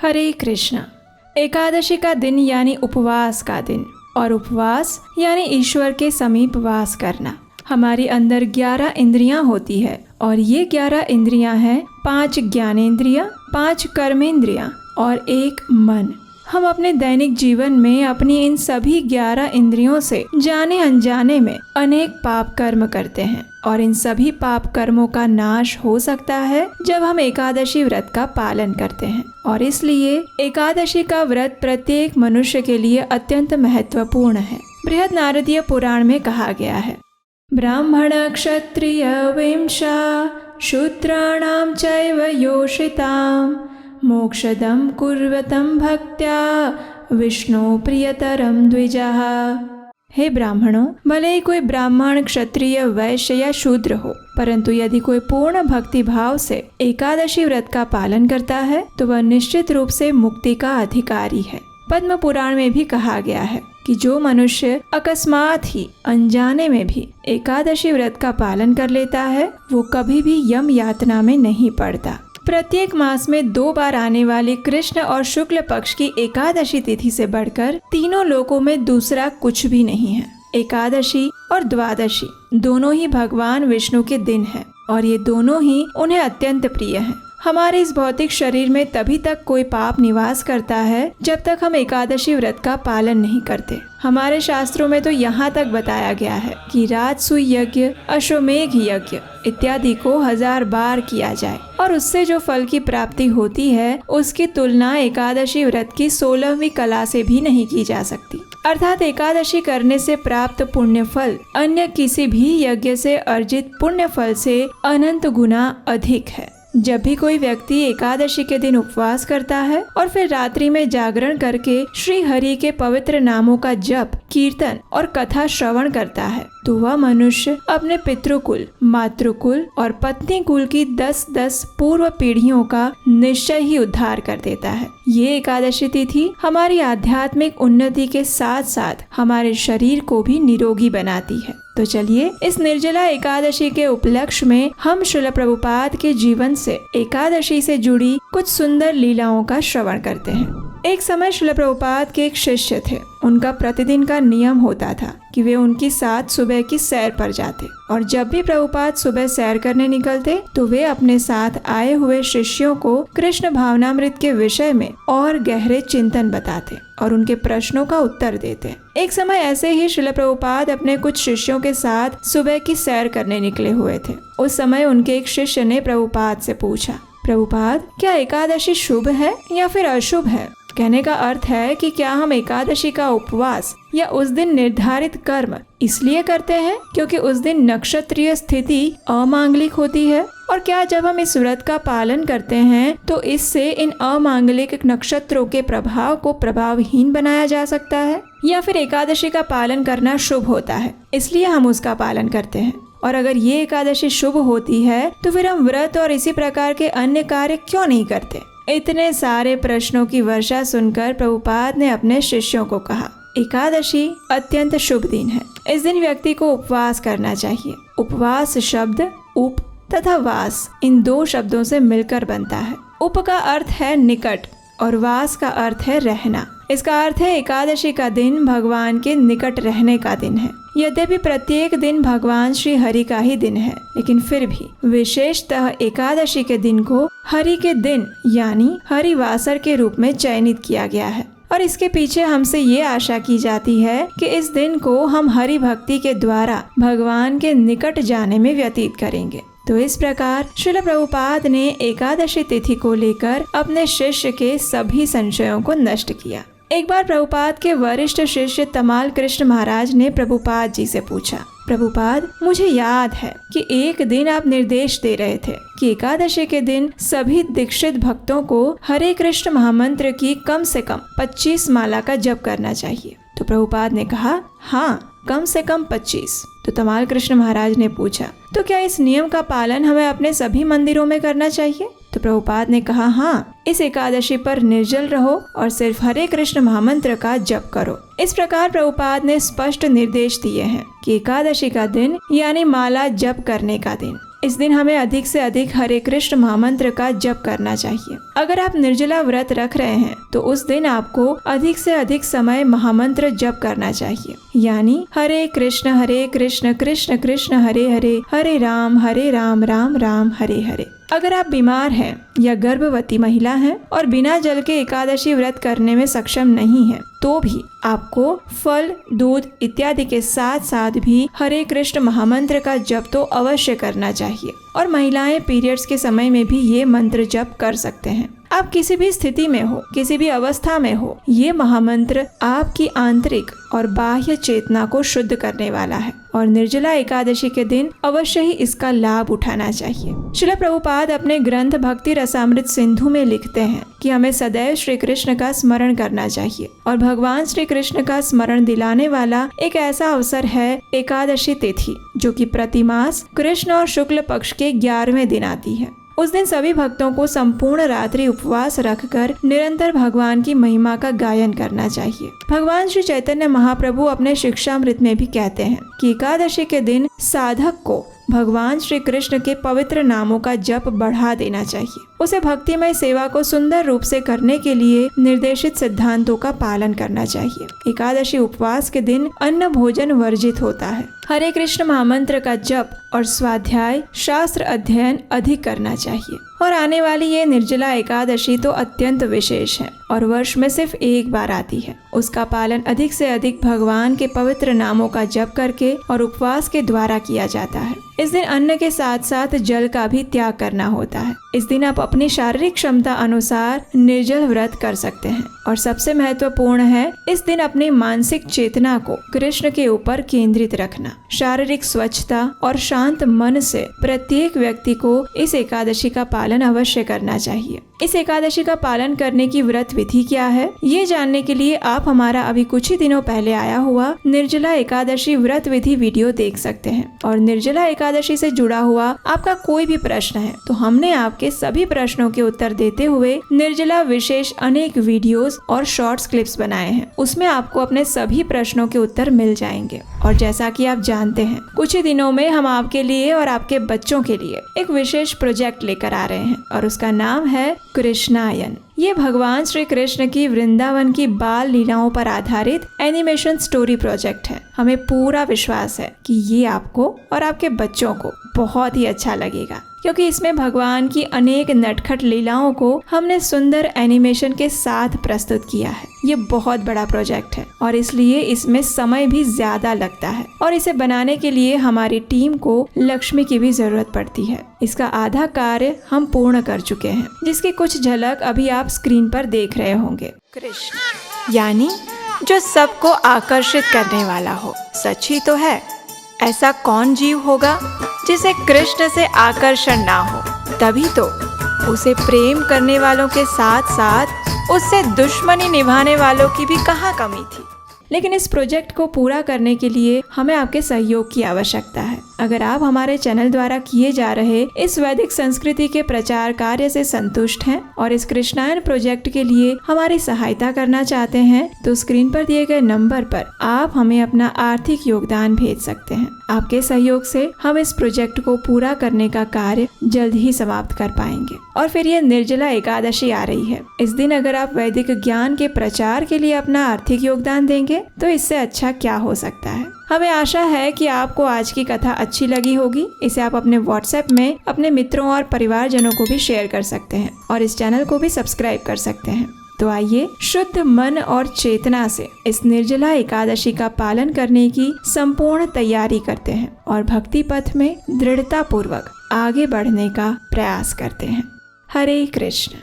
हरे कृष्णा। एकादशी का दिन यानी उपवास का दिन, और उपवास यानी ईश्वर के समीप वास करना। हमारी अंदर 11 इंद्रियां होती है और ये 11 इंद्रियां हैं 5 ज्ञानेंद्रियां, 5 कर्मेंद्रियां और 1 मन। हम अपने दैनिक जीवन में अपनी इन सभी 11 इंद्रियों से जाने अनजाने में अनेक पाप कर्म करते हैं और इन सभी पाप कर्मों का नाश हो सकता है जब हम एकादशी व्रत का पालन करते हैं। और इसलिए एकादशी का व्रत प्रत्येक मनुष्य के लिए अत्यंत महत्वपूर्ण है। बृहद नारदीय पुराण में कहा गया है, ब्राह्मण क्षत्रिय वैश्या शूद्राणां चैव योषिताम् मोक्षदं कुर्वतं भक्त्या विष्णु प्रियतरम द्विजः। हे ब्राह्मणों, भले ही कोई ब्राह्मण, क्षत्रिय, वैश्य या शूद्र हो, परंतु यदि कोई पूर्ण भक्ति भाव से एकादशी व्रत का पालन करता है तो वह निश्चित रूप से मुक्ति का अधिकारी है। पद्म पुराण में भी कहा गया है कि जो मनुष्य अकस्मात ही अनजाने में भी एकादशी व्रत का पालन कर लेता है वो कभी भी यम यातना में नहीं पड़ता। प्रत्येक मास में 2 बार आने वाली कृष्ण और शुक्ल पक्ष की एकादशी तिथि से बढ़कर तीनों लोकों में दूसरा कुछ भी नहीं है। एकादशी और द्वादशी दोनों ही भगवान विष्णु के दिन हैं और ये दोनों ही उन्हें अत्यंत प्रिय हैं। हमारे इस भौतिक शरीर में तभी तक कोई पाप निवास करता है जब तक हम एकादशी व्रत का पालन नहीं करते। हमारे शास्त्रों में तो यहाँ तक बताया गया है कि राजसूय यज्ञ, अश्वमेघ यज्ञ इत्यादि को 1000 बार किया जाए और उससे जो फल की प्राप्ति होती है उसकी तुलना एकादशी व्रत की 16वीं कला से भी नहीं की जा सकती। अर्थात एकादशी करने से प्राप्त पुण्य फल अन्य किसी भी यज्ञ से अर्जित पुण्य फल से अनंत गुना अधिक है। जब भी कोई व्यक्ति एकादशी के दिन उपवास करता है और फिर रात्रि में जागरण करके श्री हरि के पवित्र नामों का जप, कीर्तन और कथा श्रवण करता है तो वह मनुष्य अपने पितृकुल, मातृकुल और पत्नी कुल की 10-10 पूर्व पीढ़ियों का निश्चय ही उद्धार कर देता है। ये एकादशी तिथि हमारी आध्यात्मिक उन्नति के साथ साथ हमारे शरीर को भी निरोगी बनाती है। तो चलिए इस निर्जला एकादशी के उपलक्ष्य में हम श्रील प्रभुपाद के जीवन से एकादशी से जुड़ी कुछ सुंदर लीलाओं का श्रवण करते हैं। एक समय श्रील प्रभुपाद के एक शिष्य थे। उनका प्रतिदिन का नियम होता था कि वे उनकी साथ सुबह की सैर पर जाते और जब भी प्रभुपाद सुबह सैर करने निकलते तो वे अपने साथ आए हुए शिष्यों को कृष्ण भावनामृत के विषय में और गहरे चिंतन बताते और उनके प्रश्नों का उत्तर देते। एक समय ऐसे ही श्रील प्रभुपाद अपने कुछ शिष्यों के साथ सुबह की सैर करने निकले हुए थे। उस समय उनके एक शिष्य ने प्रभुपाद से पूछा, प्रभुपाद, क्या एकादशी शुभ है या फिर अशुभ है? कहने का अर्थ है कि क्या हम एकादशी का उपवास या उस दिन निर्धारित कर्म इसलिए करते हैं क्योंकि उस दिन नक्षत्रीय स्थिति अमांगलिक होती है, और क्या जब हम इस व्रत का पालन करते हैं तो इससे इन अमांगलिक नक्षत्रों के प्रभाव को प्रभावहीन बनाया जा सकता है, या फिर एकादशी का पालन करना शुभ होता है इसलिए हम उसका पालन करते हैं? और अगर ये एकादशी शुभ होती है तो फिर हम व्रत और इसी प्रकार के अन्य कार्य क्यों नहीं करते? इतने सारे प्रश्नों की वर्षा सुनकर प्रभुपाद ने अपने शिष्यों को कहा, एकादशी अत्यंत शुभ दिन है। इस दिन व्यक्ति को उपवास करना चाहिए। उपवास शब्द उप तथा वास इन 2 शब्दों से मिलकर बनता है। उप का अर्थ है निकट और वास का अर्थ है रहना। इसका अर्थ है एकादशी का दिन भगवान के निकट रहने का दिन है। यद्यपि प्रत्येक दिन भगवान श्री हरि का ही दिन है, लेकिन फिर भी विशेषतः एकादशी के दिन को हरि के दिन यानी हरिवासर के रूप में चयनित किया गया है और इसके पीछे हमसे ये आशा की जाती है कि इस दिन को हम हरि भक्ति के द्वारा भगवान के निकट जाने में व्यतीत करेंगे। तो इस प्रकार श्रील प्रभुपाद ने एकादशी तिथि को लेकर अपने शिष्य के सभी संशयों को नष्ट किया। एक बार प्रभुपाद के वरिष्ठ शिष्य तमाल कृष्ण महाराज ने प्रभुपाद जी से पूछा, प्रभुपाद, मुझे याद है कि एक दिन आप निर्देश दे रहे थे कि एकादशी के दिन सभी दीक्षित भक्तों को हरे कृष्ण महामंत्र की कम से कम 25 माला का जप करना चाहिए। तो प्रभुपाद ने कहा, हाँ, कम से कम 25। तो तमाल कृष्ण महाराज ने पूछा, तो क्या इस नियम का पालन हमें अपने सभी मंदिरों में करना चाहिए? तो प्रभुपाद ने कहा, हाँ, इस एकादशी पर निर्जल रहो और सिर्फ हरे कृष्ण महामंत्र का जप करो। इस प्रकार प्रभुपाद ने स्पष्ट निर्देश दिए हैं कि एकादशी का दिन यानी माला जप करने का दिन इस दिन हमें अधिक से अधिक हरे कृष्ण महामंत्र का जप करना चाहिए। अगर आप निर्जला व्रत रख रहे हैं तो उस दिन आपको अधिक से अधिक समय महामंत्र जप करना चाहिए, यानी हरे कृष्ण कृष्ण कृष्ण हरे हरे, हरे राम राम राम हरे हरे। अगर आप बीमार हैं या गर्भवती महिला हैं और बिना जल के एकादशी व्रत करने में सक्षम नहीं है तो भी आपको फल, दूध इत्यादि के साथ साथ भी हरे कृष्ण महामंत्र का जप तो अवश्य करना चाहिए। और महिलाएं पीरियड्स के समय में भी ये मंत्र जप कर सकते हैं। आप किसी भी स्थिति में हो, किसी भी अवस्था में हो, ये महामंत्र आपकी आंतरिक और बाह्य चेतना को शुद्ध करने वाला है और निर्जला एकादशी के दिन अवश्य ही इसका लाभ उठाना चाहिए। श्रील प्रभुपाद अपने ग्रंथ भक्ति रसामृत सिंधु में लिखते हैं कि हमें सदैव श्री कृष्ण का स्मरण करना चाहिए और भगवान श्री कृष्ण का स्मरण दिलाने वाला एक ऐसा अवसर है एकादशी तिथि, जो कि प्रतिमास कृष्ण और शुक्ल पक्ष के 11वें दिन आती है। उस दिन सभी भक्तों को संपूर्ण रात्रि उपवास रखकर निरंतर भगवान की महिमा का गायन करना चाहिए। भगवान श्री चैतन्य महाप्रभु अपने शिक्षामृत में भी कहते हैं कि एकादशी के दिन साधक को भगवान श्री कृष्ण के पवित्र नामों का जप बढ़ा देना चाहिए। उसे भक्तिमय सेवा को सुंदर रूप से करने के लिए निर्देशित सिद्धांतों का पालन करना चाहिए। एकादशी उपवास के दिन अन्न भोजन वर्जित होता है। हरे कृष्ण महामंत्र का जप और स्वाध्याय, शास्त्र अध्ययन अधिक करना चाहिए। और आने वाली ये निर्जला एकादशी तो अत्यंत विशेष है और वर्ष में सिर्फ एक बार आती है। उसका पालन अधिक से अधिक भगवान के पवित्र नामों का जप करके और उपवास के द्वारा किया जाता है। इस दिन अन्न के साथ साथ जल का भी त्याग करना होता है। इस दिन आप अपनी शारीरिक क्षमता अनुसार निर्जल व्रत कर सकते हैं और सबसे महत्वपूर्ण है इस दिन अपनी मानसिक चेतना को कृष्ण के ऊपर केंद्रित रखना। शारीरिक स्वच्छता और शांत मन से प्रत्येक व्यक्ति को इस एकादशी का पालन अवश्य करना चाहिए। इस एकादशी का पालन करने की व्रत विधि क्या है, ये जानने के लिए आप हमारा अभी कुछ ही दिनों पहले आया हुआ निर्जला एकादशी व्रत विधि वीडियो देख सकते हैं। और निर्जला एकादशी से जुड़ा हुआ आपका कोई भी प्रश्न है तो हमने आपके सभी प्रश्नों के उत्तर देते हुए निर्जला विशेष अनेक वीडियोस और शॉर्ट्स क्लिप्स बनाए हैं। उसमें आपको अपने सभी प्रश्नों के उत्तर मिल जाएंगे। और जैसा कि आप जानते हैं, कुछ ही दिनों में हम आपके लिए और आपके बच्चों के लिए एक विशेष प्रोजेक्ट लेकर आ रहे हैं और उसका नाम है कृष्णायन। ये भगवान श्री कृष्ण की वृंदावन की बाल लीलाओं पर आधारित एनिमेशन स्टोरी प्रोजेक्ट है। हमें पूरा विश्वास है कि ये आपको और आपके बच्चों को बहुत ही अच्छा लगेगा, क्योंकि इसमें भगवान की अनेक नटखट लीलाओं को हमने सुंदर एनिमेशन के साथ प्रस्तुत किया है। ये बहुत बड़ा प्रोजेक्ट है और इसलिए इसमें समय भी ज्यादा लगता है और इसे बनाने के लिए हमारी टीम को लक्ष्मी की भी जरूरत पड़ती है। इसका आधा कार्य हम पूर्ण कर चुके हैं, जिसकी कुछ झलक अभी आप स्क्रीन पर देख रहे होंगे। कृष्ण यानी जो सबको आकर्षित करने वाला हो। सच ही तो है, ऐसा कौन जीव होगा जिसे कृष्ण से आकर्षण ना हो। तभी तो उसे प्रेम करने वालों के साथ साथ उससे दुश्मनी निभाने वालों की भी कहाँ कमी थी। लेकिन इस प्रोजेक्ट को पूरा करने के लिए हमें आपके सहयोग की आवश्यकता है। अगर आप हमारे चैनल द्वारा किए जा रहे इस वैदिक संस्कृति के प्रचार कार्य से संतुष्ट हैं और इस कृष्णायन प्रोजेक्ट के लिए हमारी सहायता करना चाहते हैं तो स्क्रीन पर दिए गए नंबर पर आप हमें अपना आर्थिक योगदान भेज सकते हैं। आपके सहयोग से हम इस प्रोजेक्ट को पूरा करने का कार्य जल्द ही समाप्त कर पाएंगे। और फिर ये निर्जला एकादशी आ रही है। इस दिन अगर आप वैदिक ज्ञान के प्रचार के लिए अपना आर्थिक योगदान देंगे तो इससे अच्छा क्या हो सकता है। हमें आशा है कि आपको आज की कथा अच्छी लगी होगी। इसे आप अपने व्हाट्सएप में अपने मित्रों और परिवारजनों को भी शेयर कर सकते हैं और इस चैनल को भी सब्सक्राइब कर सकते हैं। तो आइए शुद्ध मन और चेतना से इस निर्जला एकादशी का पालन करने की संपूर्ण तैयारी करते हैं और भक्ति पथ में दृढ़ता पूर्वक आगे बढ़ने का प्रयास करते हैं। हरे कृष्ण।